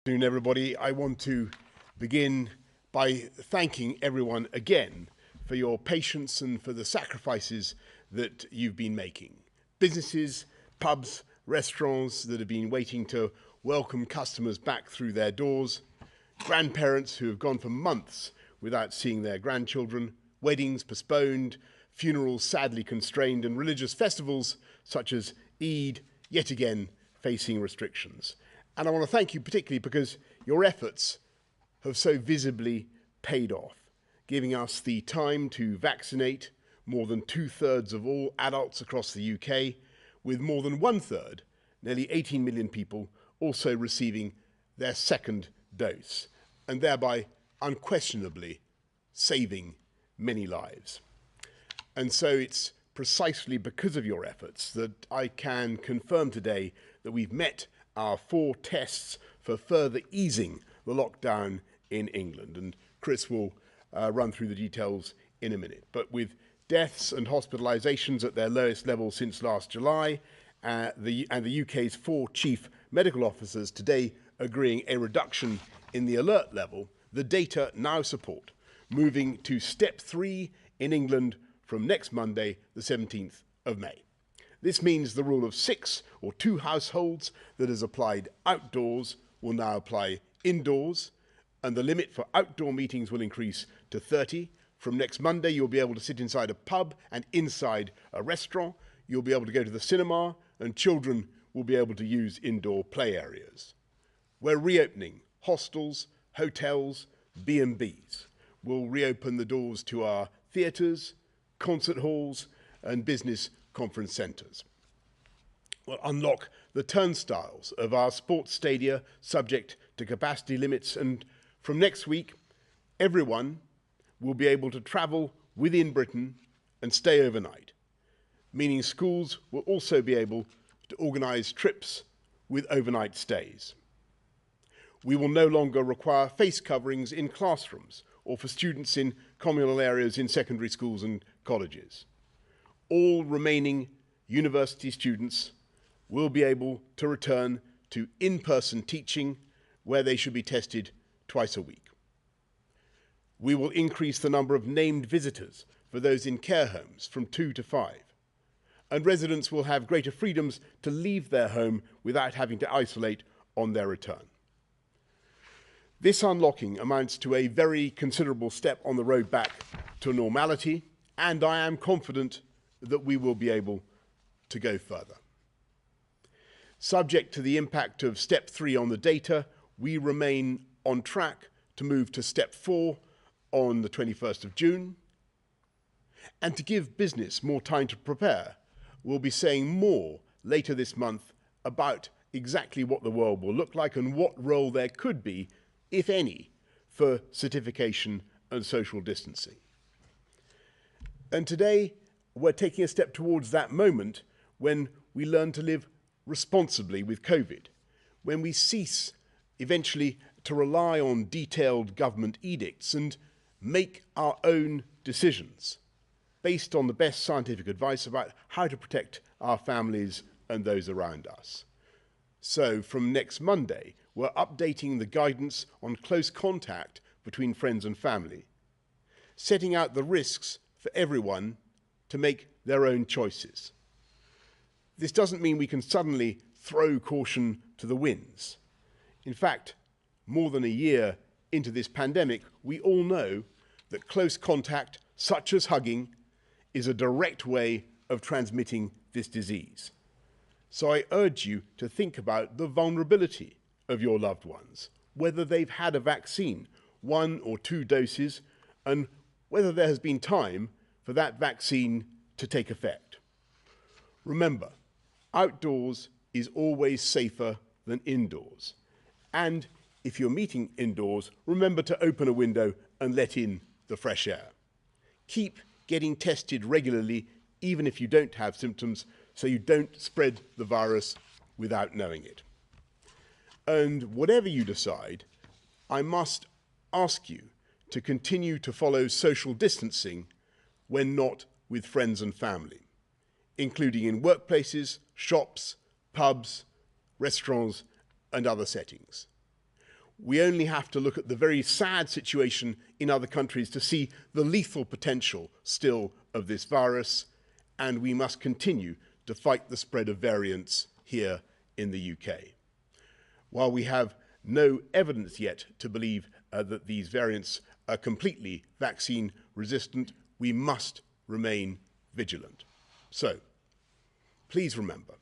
Good afternoon, everybody. I want to begin by thanking everyone again for your patience and for the sacrifices that you've been making. Businesses, pubs, restaurants that have been waiting to welcome customers back through their doors, grandparents who have gone for months without seeing their grandchildren, weddings postponed, funerals sadly constrained, and religious festivals such as Eid yet again facing restrictions. And I want to thank you particularly because your efforts have so visibly paid off, giving us the time to vaccinate more than 2/3 of all adults across the UK, with more than 1/3, nearly 18 million people, also receiving their second dose, and thereby unquestionably saving many lives. And so it's precisely because of your efforts that I can confirm today that we've met our 4 tests for further easing the lockdown in England. And Chris will run through the details in a minute. But with deaths and hospitalisations at their lowest level since last July, and the UK's 4 chief medical officers today agreeing a reduction in the alert level, the data now support moving to step 3 in England from next Monday, the 17th of May. This means the rule of 6 or 2 households that has applied outdoors will now apply indoors, and the limit for outdoor meetings will increase to 30. From next Monday, you'll be able to sit inside a pub and inside a restaurant. You'll be able to go to the cinema, and children will be able to use indoor play areas. We're reopening hostels, hotels, B&Bs. We'll reopen the doors to our theatres, concert halls, and business conference centres. We'll unlock the turnstiles of our sports stadia subject to capacity limits, and from next week, everyone will be able to travel within Britain and stay overnight, meaning schools will also be able to organise trips with overnight stays. We will no longer require face coverings in classrooms or for students in communal areas in secondary schools and colleges. All remaining university students will be able to return to in-person teaching where they should be tested twice a week. We will increase the number of named visitors for those in care homes from 2 to 5, and residents will have greater freedoms to leave their home without having to isolate on their return. This unlocking amounts to a very considerable step on the road back to normality, and I am confident that we will be able to go further. Subject to the impact of step 3 on the data, we remain on track to move to step 4 on the 21st of June. And to give business more time to prepare, we'll be saying more later this month about exactly what the world will look like and what role there could be, if any, for certification and social distancing. And today, we're taking a step towards that moment when we learn to live responsibly with COVID, when we cease eventually to rely on detailed government edicts and make our own decisions based on the best scientific advice about how to protect our families and those around us. So from next Monday, we're updating the guidance on close contact between friends and family, setting out the risks for everyone to make their own choices. This doesn't mean we can suddenly throw caution to the winds. In fact, more than a year into this pandemic, we all know that close contact, such as hugging, is a direct way of transmitting this disease. So I urge you to think about the vulnerability of your loved ones, whether they've had a vaccine, 1 or 2 doses, and whether there has been time for that vaccine to take effect. Remember, outdoors is always safer than indoors. And if you're meeting indoors, remember to open a window and let in the fresh air. Keep getting tested regularly, even if you don't have symptoms, so you don't spread the virus without knowing it. And whatever you decide, I must ask you to continue to follow social distancing when not with friends and family, including in workplaces, shops, pubs, restaurants, and other settings. we only have to look at the very sad situation in other countries to see the lethal potential still of this virus, and we must continue to fight the spread of variants here in the UK. While we have no evidence yet to believe that these variants are completely vaccine resistant, we must remain vigilant. So, please remember,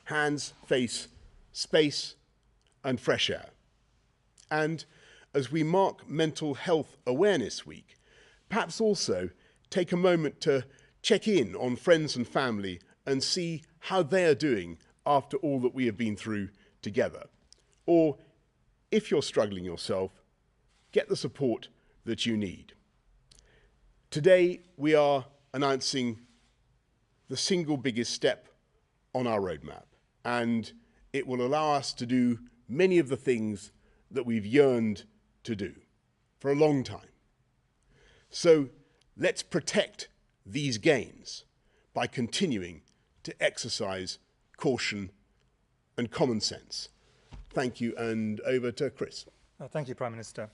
hands, face, space, and fresh air. And as we mark Mental Health Awareness Week, perhaps also take a moment to check in on friends and family and see how they are doing after all that we have been through together. Or, if you're struggling yourself, get the support that you need. Today, we are announcing the single biggest step on our roadmap, and it will allow us to do many of the things that we've yearned to do for a long time. So let's protect these gains by continuing to exercise caution and common sense. Thank you, and over to Chris. Thank you, Prime Minister.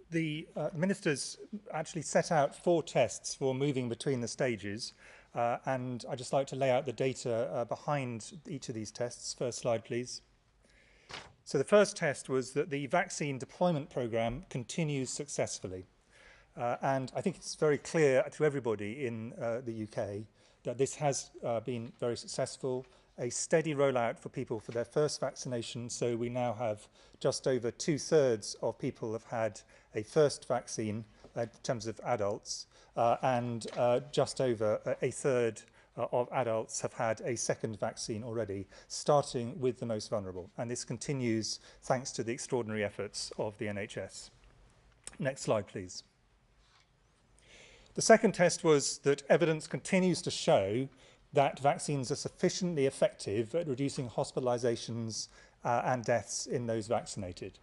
The ministers actually set out 4 tests for moving between the stages, and I'd just like to lay out the data behind each of these tests. First slide, please. So the first test was that the vaccine deployment programme continues successfully. And I think it's very clear to everybody in the UK that this has been very successful. A steady rollout for people for their first vaccination. So we now have just over 2/3 of people have had a first vaccine in terms of adults, and just over 1/3 of adults have had a second vaccine already, starting with the most vulnerable. And this continues thanks to the extraordinary efforts of the NHS. Next slide, please. The second test was that evidence continues to show that vaccines are sufficiently effective at reducing hospitalizations and deaths in those vaccinated.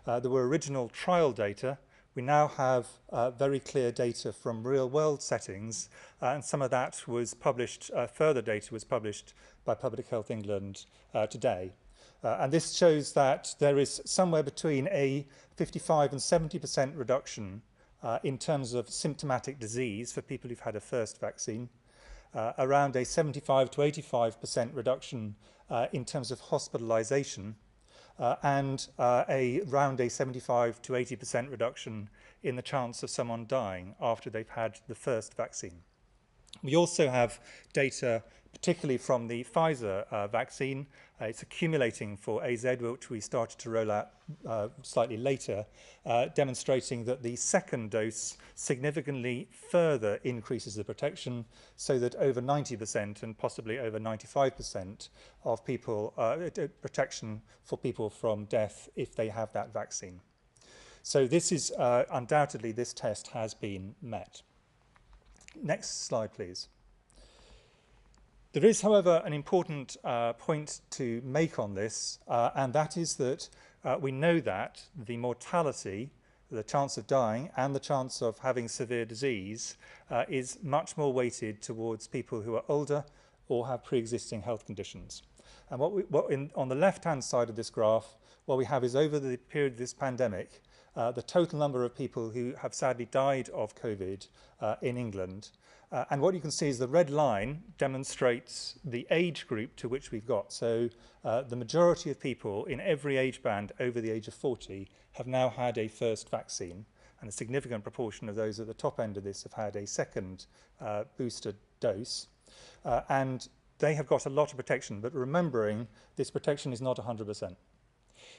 There were original trial data. We now have very clear data from real-world settings, and some of that was published, further data was published by Public Health England today. And this shows that there is somewhere between a 55% and 70% reduction in terms of symptomatic disease for people who've had a first vaccine, around a 75% to 85% reduction in terms of hospitalization, and around a 75% to 80% reduction in the chance of someone dying after they've had the first vaccine. We also have data, particularly from the Pfizer vaccine. It's accumulating for AZ, which we started to roll out slightly later, demonstrating that the second dose significantly further increases the protection, so that over 90% and possibly over 95% of people, protection for people from death if they have that vaccine. So this is undoubtedly, this test has been met. Next slide, please. There is, however, an important point to make on this, and that is that we know that the mortality, the chance of dying, and the chance of having severe disease is much more weighted towards people who are older or have pre-existing health conditions. And on the left-hand side of this graph, what we have is over the period of this pandemic, the total number of people who have sadly died of COVID in England. And what you can see is the red line demonstrates the age group to which we've got. So the majority of people in every age band over the age of 40 have now had a first vaccine, and a significant proportion of those at the top end of this have had a second booster dose. And they have got a lot of protection, but remembering this protection is not 100%.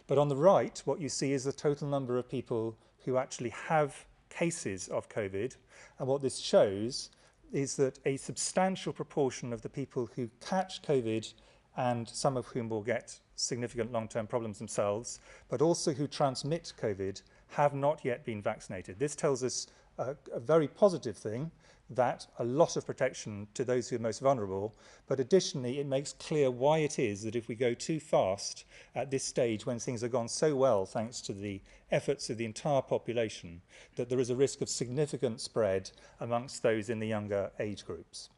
But on the right, what you see is the total number of people who actually have cases of COVID. And what this shows is that a substantial proportion of the people who catch COVID, and some of whom will get significant long-term problems themselves, but also who transmit COVID, have not yet been vaccinated. This tells us a very positive thing, that a lot of protection to those who are most vulnerable, but additionally it makes clear why it is that if we go too fast at this stage when things have gone so well thanks to the efforts of the entire population, that there is a risk of significant spread amongst those in the younger age groups.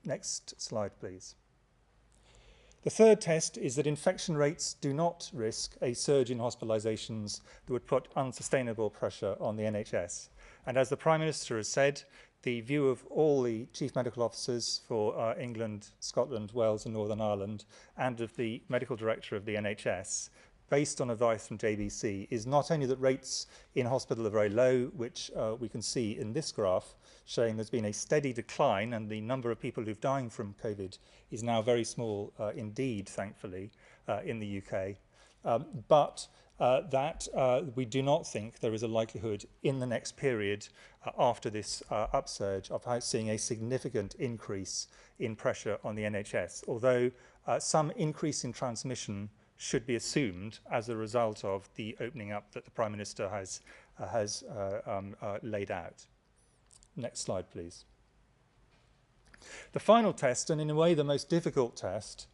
Next slide, please. The third test is that infection rates do not risk a surge in hospitalisations that would put unsustainable pressure on the NHS. And as the Prime Minister has said, the view of all the Chief Medical Officers for England, Scotland, Wales and Northern Ireland, and of the Medical Director of the NHS, based on advice from JBC, is not only that rates in hospital are very low, which we can see in this graph, showing there's been a steady decline and the number of people who've dying from COVID is now very small indeed, thankfully, in the UK, but that we do not think there is a likelihood in the next period after this upsurge of seeing a significant increase in pressure on the NHS, although some increase in transmission should be assumed as a result of the opening up that the Prime Minister has laid out. Next slide, please. The final test, and in a way the most difficult test,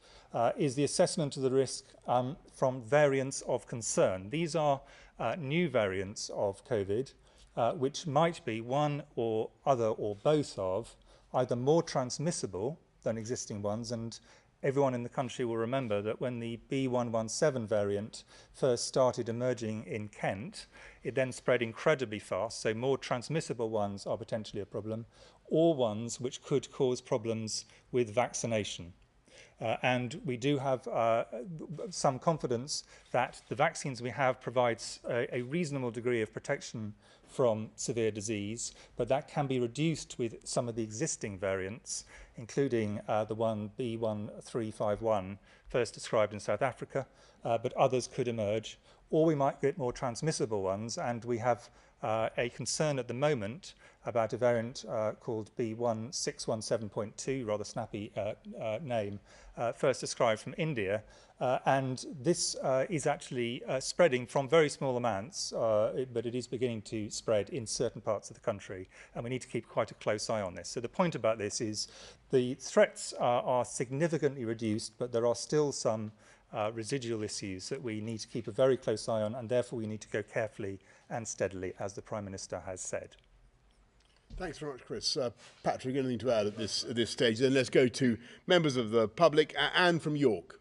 is the assessment of the risk from variants of concern. These are new variants of COVID, which might be one or other or both of either more transmissible than existing ones, and everyone in the country will remember that when the B117 variant first started emerging in Kent, it then spread incredibly fast, so more transmissible ones are potentially a problem, or ones which could cause problems with vaccination. And we do have some confidence that the vaccines we have provides a reasonable degree of protection from severe disease, but that can be reduced with some of the existing variants, including the one B1351 first described in South Africa, but others could emerge, or we might get more transmissible ones, and we have a concern at the moment about a variant called B1617.2, rather snappy name, first described from India. And this is actually spreading from very small amounts, but it is beginning to spread in certain parts of the country, and we need to keep quite a close eye on this. So the point about this is the threats are significantly reduced, but there are still some residual issues that we need to keep a very close eye on, and therefore we need to go carefully and steadily, as the Prime Minister has said. Thanks very much, Chris. Patrick, anything to add at this stage? Then let's go to members of the public. Anne from York.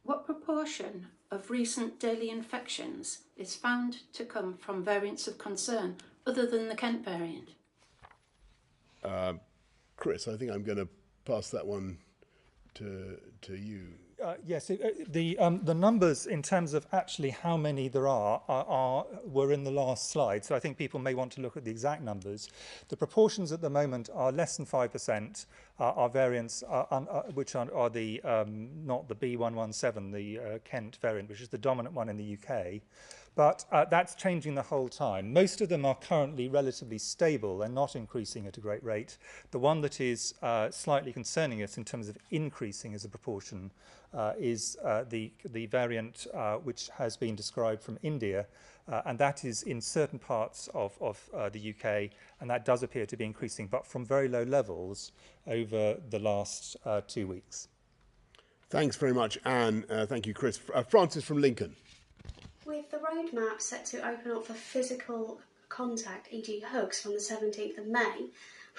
What proportion of recent daily infections is found to come from variants of concern other than the Kent variant? Chris, I think I'm going to pass that one to you. Yes, the numbers in terms of actually how many there were in the last slide, so I think people may want to look at the exact numbers. The proportions at the moment are less than 5%, are variants which are the not the B117, the Kent variant, which is the dominant one in the UK. But that's changing the whole time. Most of them are currently relatively stable and not increasing at a great rate. The one that is slightly concerning us in terms of increasing as a proportion is the variant which has been described from India, and that is in certain parts of the UK, and that does appear to be increasing, but from very low levels over the last 2 weeks. Thanks very much, Anne. Thank you, Chris. Francis from Lincoln. With the roadmap set to open up for physical contact, e.g. hugs, from the 17th of May,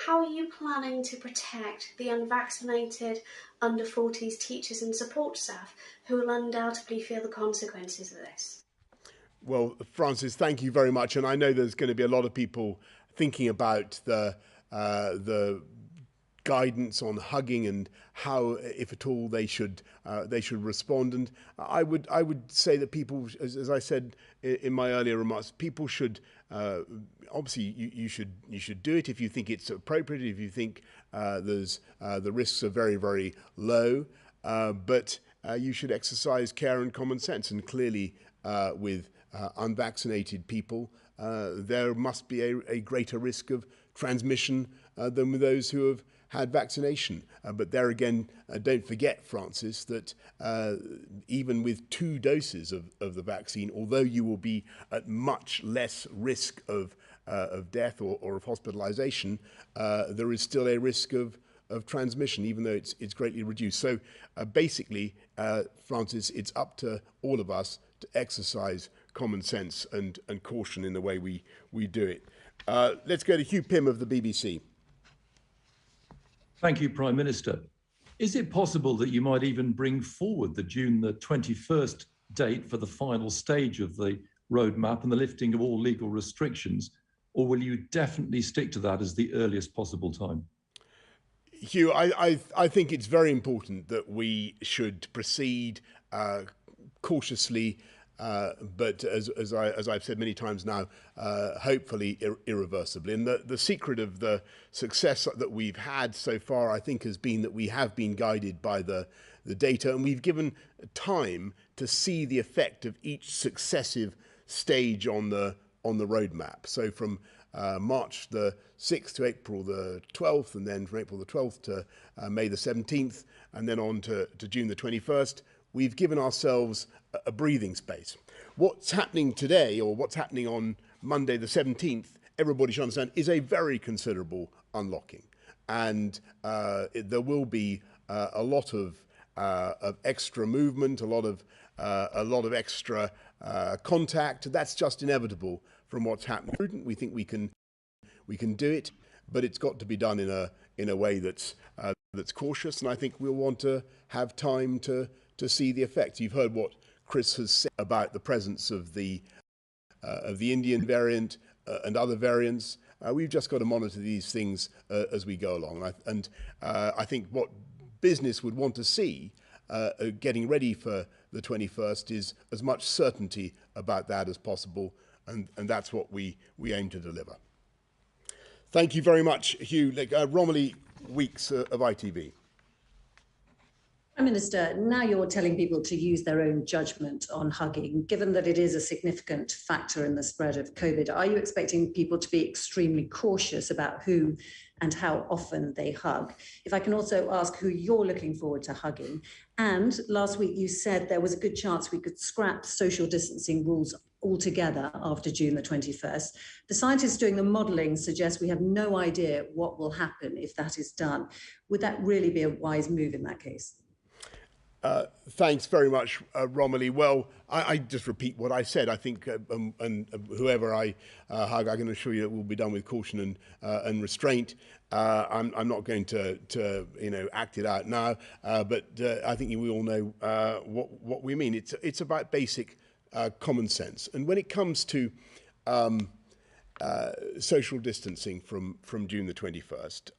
how are you planning to protect the unvaccinated under 40s teachers and support staff who will undoubtedly feel the consequences of this? Well, Francis, thank you very much. And I know there's going to be a lot of people thinking about the guidance on hugging and how, if at all, they should respond. And I would say that people, as I said in my earlier remarks, people should obviously you should do it if you think it's appropriate, if you think the risks are very, very low, but you should exercise care and common sense. And clearly, with unvaccinated people, there must be a greater risk of transmission than with those who have had vaccination. But there again, don't forget, Francis, that even with 2 doses of the vaccine, although you will be at much less risk of death or of hospitalization, there is still a risk of transmission, even though it's greatly reduced. So basically, Francis, it's up to all of us to exercise common sense and caution in the way we do it. Let's go to Hugh Pym of the BBC. Thank you, Prime Minister. Is it possible that you might even bring forward the June the 21st date for the final stage of the roadmap and the lifting of all legal restrictions, or will you definitely stick to that as the earliest possible time? Hugh, I think it's very important that we should proceed cautiously, but as I've said many times now, hopefully irreversibly. And the secret of the success that we've had so far, I think, has been that we have been guided by the data, and we've given time to see the effect of each successive stage on the roadmap. So from March the 6th to April the 12th, and then from April the 12th to May the 17th, and then on to June the 21st, we've given ourselves a breathing space. What's happening today, or what's happening on Monday the 17th, everybody should understand, is a very considerable unlocking. And there will be a lot of extra movement, a lot of extra contact. That's just inevitable from what's happening. We think we can do it, but it's got to be done in a way that's cautious. And I think we'll want to have time to see the effects. You've heard what Chris has said about the presence of the Indian variant and other variants. We've just got to monitor these things as we go along. I think what business would want to see getting ready for the 21st is as much certainty about that as possible, and that's what we aim to deliver. Thank you very much, Hugh. Romilly Weeks of ITV. Prime Minister, now you're telling people to use their own judgment on hugging. Given that it is a significant factor in the spread of COVID, are you expecting people to be extremely cautious about who and how often they hug? If I can also ask who you're looking forward to hugging. And last week you said there was a good chance we could scrap social distancing rules altogether after June the 21st. The scientists doing the modelling suggest we have no idea what will happen if that is done. Would that really be a wise move in that case? Thanks very much, Romilly. Well, I just repeat what I said. I think, and whoever I hug, I can assure you it will be done with caution and restraint. I'm not going to act it out now, but I think we all know what we mean. It's about basic common sense. And when it comes to social distancing from June the 21st,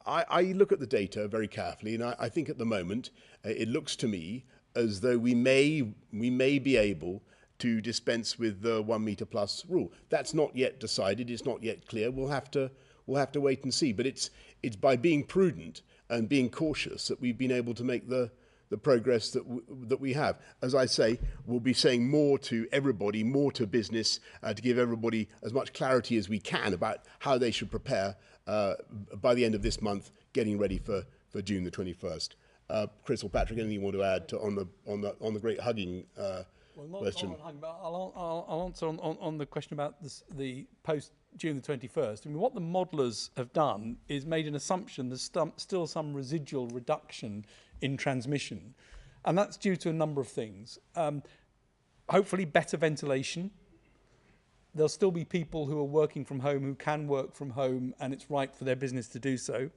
I look at the data very carefully, and I think at the moment it looks to me as though we may be able to dispense with the 1 metre plus rule. That's not yet decided. It's not yet clear. We'll have to wait and see. But it's by being prudent and being cautious that we've been able to make the progress that we have. As I say, we'll be saying more to everybody, more to business, to give everybody as much clarity as we can about how they should prepare by the end of this month, getting ready for June the 21st. Chris or Patrick, anything you want to add on the great hugging question? Not on hugging, but I'll answer on the question about the post June the 21st. I mean, what the modellers have done is made an assumption there's still some residual reduction in transmission, and that's due to a number of things. Hopefully better ventilation. There'll still be people who are working from home who can work from home, and it's right for their business to do so.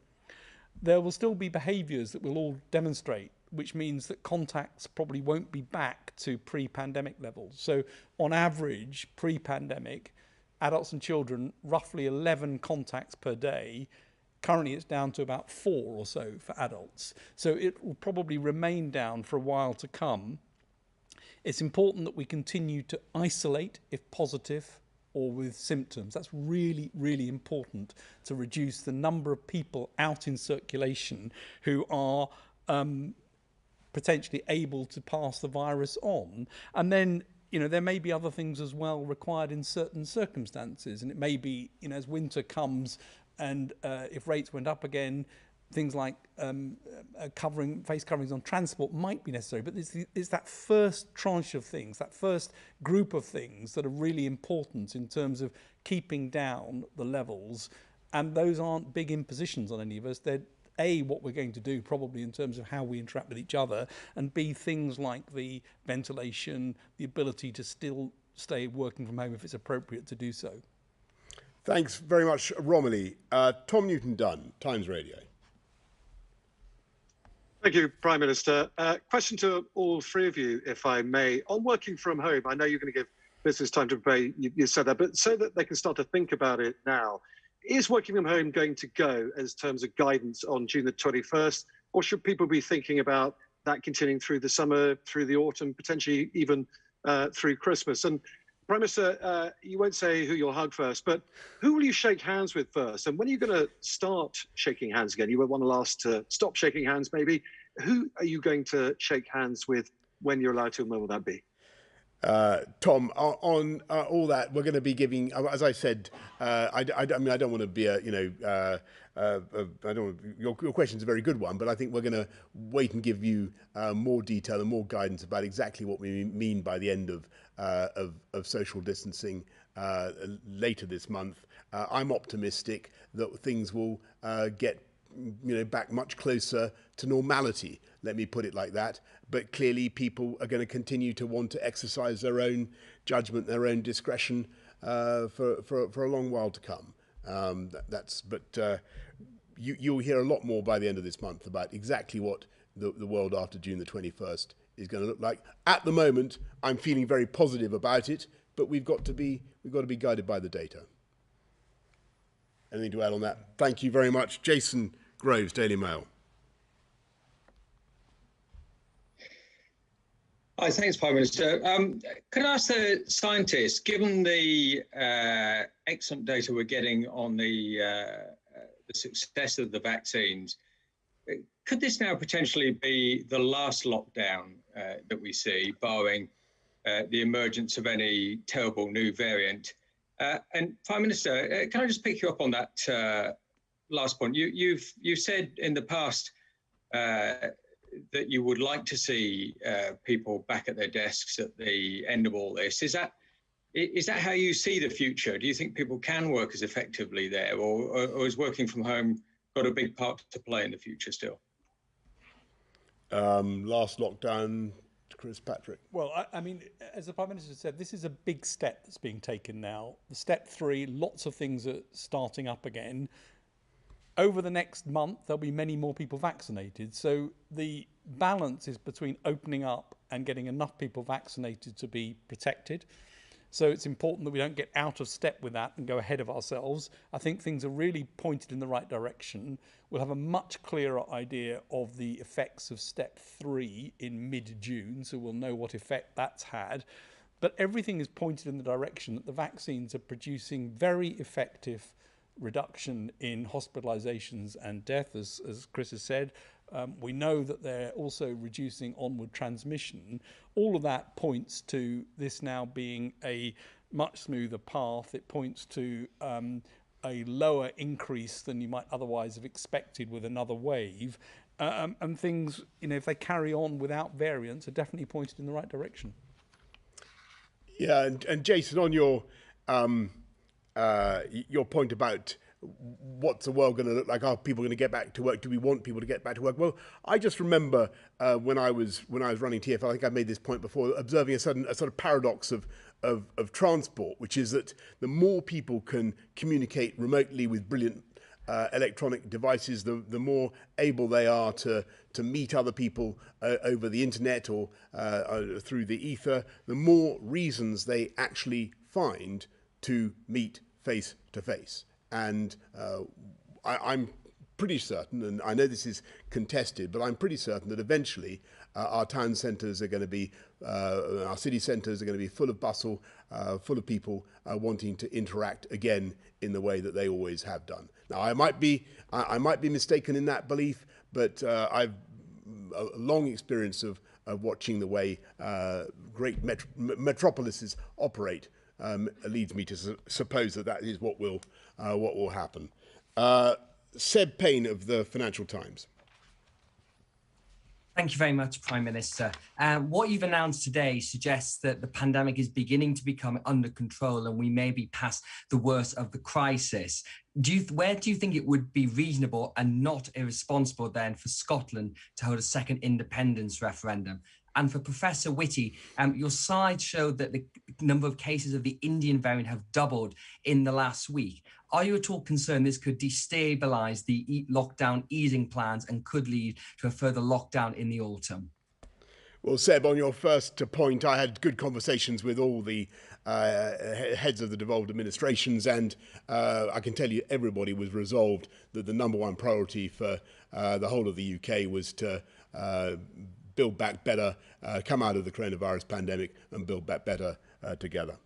There will still be behaviours that we'll all demonstrate, which means that contacts probably won't be back to pre-pandemic levels. So on average, pre-pandemic, adults and children, roughly 11 contacts per day. Currently, it's down to about 4 or so for adults. So it will probably remain down for a while to come. It's important that we continue to isolate if positive or with symptoms. That's really, really important to reduce the number of people out in circulation who are potentially able to pass the virus on. And then, there may be other things as well required in certain circumstances. And it may be, as winter comes and if rates went up again, things like face coverings on transport might be necessary. But it's that first tranche of things, that first group of things that are really important in terms of keeping down the levels. And those aren't big impositions on any of us. They're A, what we're going to do probably in terms of how we interact with each other, and B, things like the ventilation, the ability to still stay working from home if it's appropriate to do so. Thanks very much, Romilly. Tom Newton-Dunn, Times Radio. Thank you, Prime Minister. Question to all three of you, if I may. On working from home, I know you're going to give business time to prepare, you said that, but so that they can start to think about it now, is working from home going to go as terms of guidance on June the 21st, or should people be thinking about that continuing through the summer, through the autumn, potentially even through Christmas? And Prime Minister, you won't say who you'll hug first, but who will you shake hands with first? And when are you going to start shaking hands again? You won't want to last to stop shaking hands, maybe. Who are you going to shake hands with when you're allowed to, and when will that be? Tom, on all that, we're going to be giving, as I said, I mean, I don't want to be a, I don't. Your question's a very good one, but I think we're going to wait and give you more detail and more guidance about exactly what we mean by the end of social distancing later this month. I'm optimistic that things will get back much closer to normality. Let me put it like that. But clearly, people are going to continue to want to exercise their own judgment, their own discretion for a long while to come. You'll hear a lot more by the end of this month about exactly what the world after June the 21st is going to look like. At the moment, I'm feeling very positive about it, but we've got to be guided by the data. Anything to add on that? Thank you very much, Jason Groves, Daily Mail. Hi, thanks, Prime Minister. Can I ask the scientists, given the excellent data we're getting on the success of the vaccines, could this now potentially be the last lockdown that we see, barring the emergence of any terrible new variant? And Prime Minister, can I just pick you up on that last point? You've said in the past that you would like to see people back at their desks at the end of all this. Is that how you see the future? Do you think people can work as effectively there, or is working from home got a big part to play in the future still? Last lockdown, Chris Patrick. Well, I mean, as the Prime Minister said, this is a big step that's being taken now. The step 3, lots of things are starting up again. Over the next month, there'll be many more people vaccinated. So the balance is between opening up and getting enough people vaccinated to be protected. So it's important that we don't get out of step with that and go ahead of ourselves. I think things are really pointed in the right direction. We'll have a much clearer idea of the effects of step 3 in mid-June, so we'll know what effect that's had. But everything is pointed in the direction that the vaccines are producing very effective reduction in hospitalizations and death, as Chris has said. We know that they're also reducing onward transmission. All of that points to this now being a much smoother path. It points to a lower increase than you might otherwise have expected with another wave. And things, if they carry on without variants, are definitely pointed in the right direction. Yeah, and Jason, on your point about what's the world going to look like? Are people going to get back to work? Do we want people to get back to work? Well, I just remember when I was running TfL, I think I made this point before, observing a sort of paradox of transport, which is that the more people can communicate remotely with brilliant electronic devices, the more able they are to meet other people over the internet or through the ether, the more reasons they actually find to meet face to face. And I'm pretty certain, and I know this is contested, but I'm pretty certain that eventually our town centres are going to be, our city centres are going to be full of bustle, full of people wanting to interact again in the way that they always have done. Now, I might be mistaken in that belief, but I've a long experience of watching the way great metropolises operate. Leads me to suppose that is what will happen. Seb Payne of the Financial Times. Thank you very much, Prime Minister. What you've announced today suggests that the pandemic is beginning to become under control and we may be past the worst of the crisis. Where do you think it would be reasonable and not irresponsible then for Scotland to hold a second independence referendum? And for Professor Whitty, your slides showed that the number of cases of the Indian variant have doubled in the last week. Are you at all concerned this could destabilise the lockdown easing plans and could lead to a further lockdown in the autumn? Well, Seb, on your first point, I had good conversations with all the heads of the devolved administrations, and I can tell you everybody was resolved that the number one priority for the whole of the UK was to build back better, come out of the coronavirus pandemic and build back better together.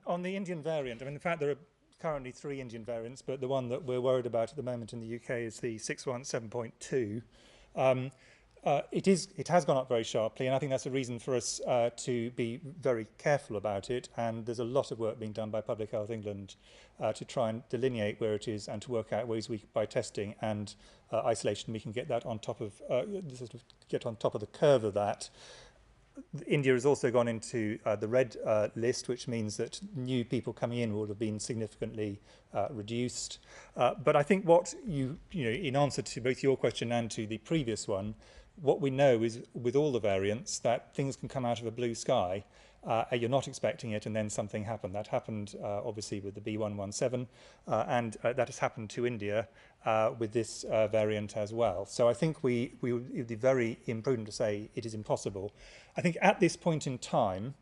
On the Indian variant, I mean, in fact, there are currently 3 Indian variants, but the one that we're worried about at the moment in the UK is the 617.2. It has gone up very sharply, and I think that's a reason for us to be very careful about it. And there's a lot of work being done by Public Health England to try and delineate where it is and to work out ways by testing and isolation we can get that on top of get on top of the curve of that. India has also gone into the red list, which means that new people coming in would have been significantly reduced. But I think what you know, in answer to both your question and to the previous one, what we know is with all the variants that things can come out of a blue sky. You're not expecting it, and then something happened. That happened obviously with the B117, and that has happened to India with this variant as well. So I think it would be very imprudent to say it is impossible. I think at this point in time,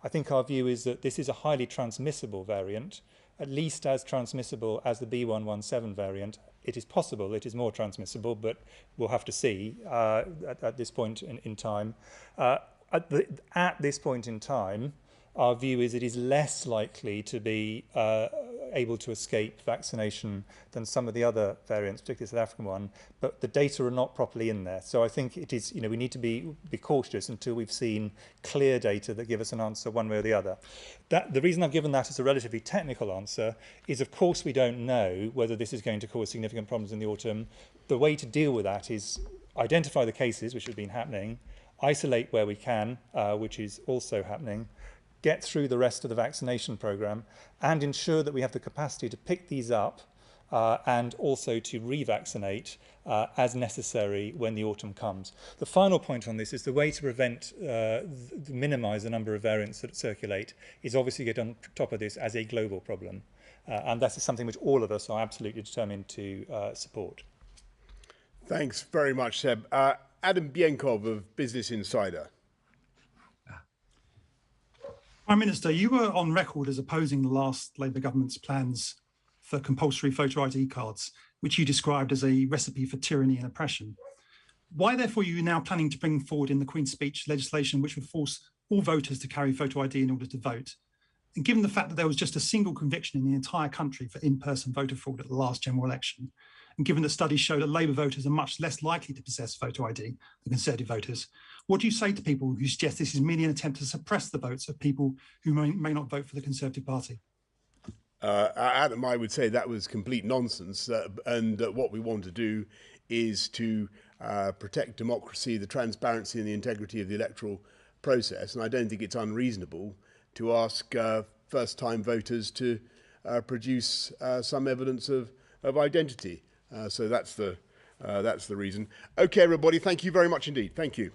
I think our view is that this is a highly transmissible variant, at least as transmissible as the B117 variant. It is possible it is more transmissible, but we'll have to see at this point in time. At this point in time, our view is it is less likely to be able to escape vaccination than some of the other variants, particularly the South African one, but the data are not properly in there. So I think it is, you know, we need to be cautious until we've seen clear data that give us an answer one way or the other. The reason I've given that as a relatively technical answer is, of course, we don't know whether this is going to cause significant problems in the autumn. The way to deal with that is identify the cases, which have been happening, isolate where we can, which is also happening, get through the rest of the vaccination programme, and ensure that we have the capacity to pick these up and also to revaccinate as necessary when the autumn comes. The final point on this is the way to prevent, minimise the number of variants that circulate is obviously get on top of this as a global problem. And that is something which all of us are absolutely determined to support. Thanks very much, Seb. Adam Bienkov of Business Insider. Prime Minister, you were on record as opposing the last Labour government's plans for compulsory photo ID cards, which you described as a recipe for tyranny and oppression. Why, therefore, are you now planning to bring forward in the Queen's Speech legislation which would force all voters to carry photo ID in order to vote? And given the fact that there was just a single conviction in the entire country for in-person voter fraud at the last general election, and given that studies show that Labour voters are much less likely to possess photo ID than Conservative voters, what do you say to people who suggest this is merely an attempt to suppress the votes of people who may not vote for the Conservative Party? Adam, I would say that was complete nonsense, and what we want to do is to protect democracy, the transparency and the integrity of the electoral process, and I don't think it's unreasonable to ask first-time voters to produce some evidence of identity. So that's the reason. Okay, everybody, thank you very much indeed. Thank you.